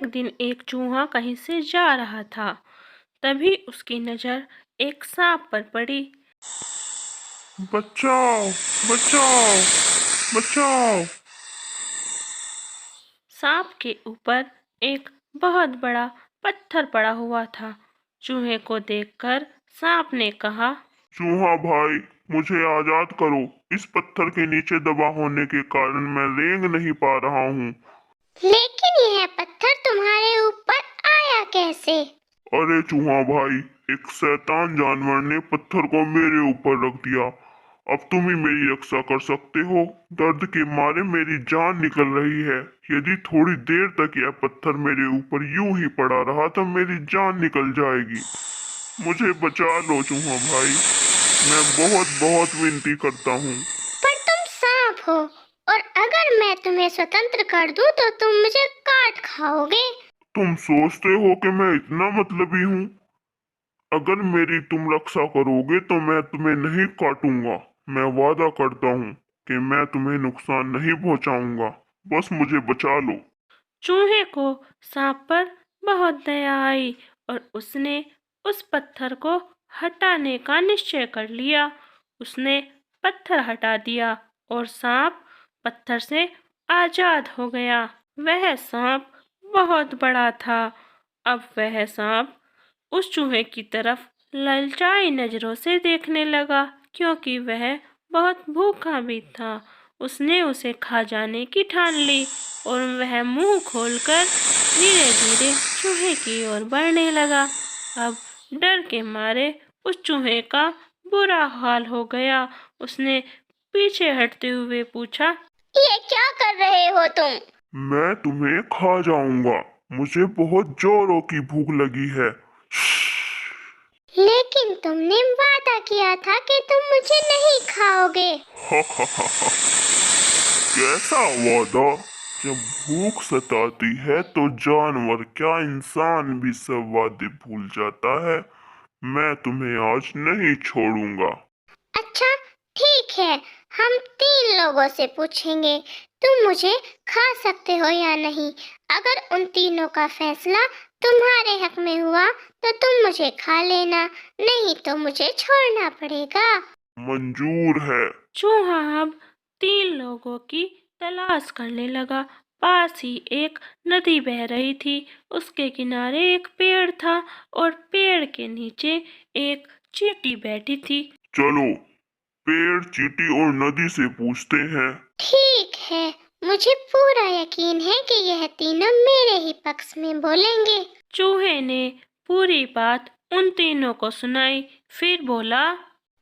एक दिन एक चूहा कहीं से जा रहा था। तभी उसकी नज़र एक सांप पर पड़ी। बचाओ बचाओ बचाओ। सांप के ऊपर एक बहुत बड़ा पत्थर पड़ा हुआ था। चूहे को देखकर सांप ने कहा, चूहा भाई, मुझे आजाद करो। इस पत्थर के नीचे दबा होने के कारण मैं रेंग नहीं पा रहा हूँ। लेकिन यह पत्थर तुम्हारे ऊपर आया कैसे? अरे चूहा भाई, एक शैतान जानवर ने पत्थर को मेरे ऊपर रख दिया। अब तुम ही मेरी रक्षा कर सकते हो। दर्द के मारे मेरी जान निकल रही है। यदि थोड़ी देर तक यह पत्थर मेरे ऊपर यूं ही पड़ा रहा तो मेरी जान निकल जाएगी। मुझे बचा लो चूहा भाई, मैं बहुत बहुत विनती करता हूँ। पर तुम सांप हो, और अगर मैं तुम्हें स्वतंत्र कर दूं तो तुम मुझे काट खाओगे। तुम सोचते हो कि मैं इतना मतलबी हूँ? अगर मेरी तुम रक्षा करोगे तो मैं तुम्हें नहीं काटूंगा। मैं वादा करता हूँ कि मैं तुम्हें नुकसान नहीं पहुँचाऊंगा। बस मुझे बचा लो। चूहे को सांप पर बहुत दया आई और उसने उस पत्थर को हटाने का निश्चय कर लिया। उसने पत्थर हटा दिया और सांप पत्थर से आजाद हो गया। वह सांप बहुत बड़ा था। अब वह सांप उस चूहे की तरफ ललचाई नजरों से देखने लगा, क्योंकि वह बहुत भूखा भी था। उसने उसे खा जाने की ठान ली और वह मुंह खोलकर धीरे धीरे चूहे की ओर बढ़ने लगा। अब डर के मारे उस चूहे का बुरा हाल हो गया। उसने पीछे हटते हुए पूछा, ये क्या कर रहे हो तुम? मैं तुम्हें खा जाऊंगा। मुझे बहुत जोरों की भूख लगी है। लेकिन तुमने वादा किया था कि तुम मुझे नहीं खाओगे। कैसा वादा? जब भूख सताती है तो जानवर क्या इंसान भी सब वादे भूल जाता है। मैं तुम्हें आज नहीं छोड़ूंगा। अच्छा, ठीक है, हम 3 लोगों से पूछेंगे तुम मुझे खा सकते हो या नहीं। अगर उन तीनों का फैसला तुम्हारे हक में हुआ तो तुम मुझे खा लेना, नहीं तो मुझे छोड़ना पड़ेगा। मंजूर है। चूहा अब 3 लोगों की तलाश करने लगा। पास ही एक नदी बह रही थी। उसके किनारे एक पेड़ था और पेड़ के नीचे एक चींटी बैठी थी। चलो, पेड़, चींटी और नदी से पूछते हैं। ठीक है, मुझे पूरा यकीन है कि यह तीनों मेरे ही पक्ष में बोलेंगे। चूहे ने पूरी बात उन तीनों को सुनाई। फिर बोला,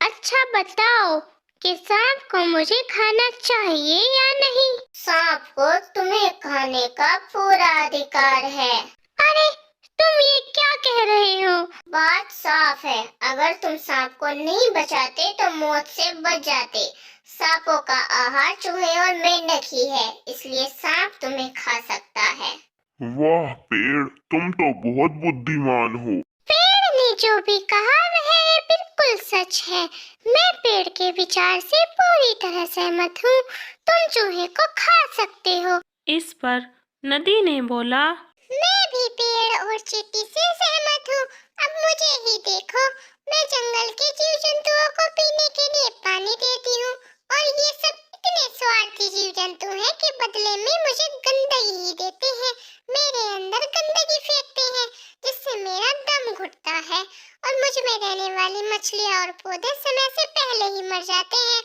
अच्छा बताओ कि सांप को मुझे खाना चाहिए या नहीं? सांप को तुम्हें खाने का पूरा अधिकार है। अरे, तुम ये क्या कह रहे हो? बात साफ है, अगर तुम सांप को नहीं बचाते तो मौत से बच जाते। सांपों का आहार चूहे और मेंढक ही है, इसलिए सांप तुम्हें खा सकता है। वाह पेड़, तुम तो बहुत बुद्धिमान हो। पेड़ ने जो भी कहा वह बिल्कुल सच है। मैं पेड़ के विचार से पूरी तरह सहमत हूँ। तुम चूहे को खा सकते हो। इस पर नदी ने बोला, मैं भी पेड़ और चींटी से सहमत हूँ। अब मुझे ही देखो, मैं जंगल के जीव जंतुओं को पीने के लिए पानी देती हूँ, और ये सब इतने स्वार्थी जीव जंतु हैं कि बदले में मुझे गंदगी ही देते हैं। मेरे अंदर गंदगी फेंकते हैं, जिससे मेरा दम घुटता है और मुझ में रहने वाली मछलियाँ और पौधे समय से पहले ही मर जाते हैं।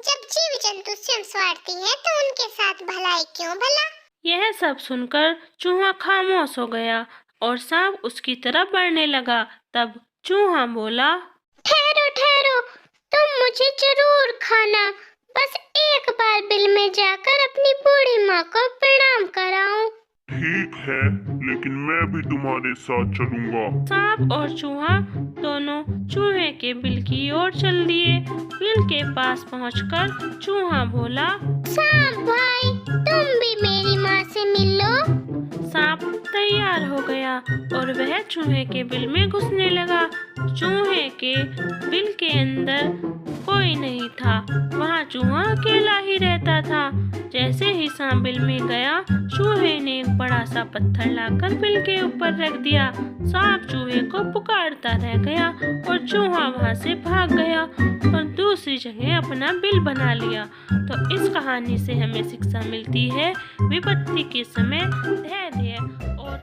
जब जीव जंतु स्वयं स्वार्थी हैं, तो उनके साथ भलाई क्यों भला? यह सब सुनकर चूहा खामोश हो गया और सांप उसकी तरफ बढ़ने लगा। तब चूहा बोला, ठहरो ठहरो, तुम मुझे जरूर खाना। बस एक बार बिल में जाकर अपनी बूढ़ी माँ को प्रणाम कराऊं। ठीक है, लेकिन मैं भी तुम्हारे साथ चलूंगा। सांप और चूहा दोनों चूहे के बिल की ओर चल दिए। बिल के पास पहुंचकर चूहा बोला, सांप भाई, तुम भी मेरी माँ से मिल लो। सांप तैयार हो गया और वह चूहे के बिल में घुसने लगा। चूहे के बिल के अंदर कोई नहीं था। वहाँ चूहा अकेला ही रहता था। जैसे ही सांप बिल में गया, चूहे ने एक बड़ा सा पत्थर लाकर बिल के ऊपर रख दिया। सांप चूहे को पुकारता रह गया और चूहा वहाँ से भाग गया और दूसरी जगह अपना बिल बना लिया। तो इस कहानी से हमें शिक्षा मिलती है, विपत्ति के समय धैर्य और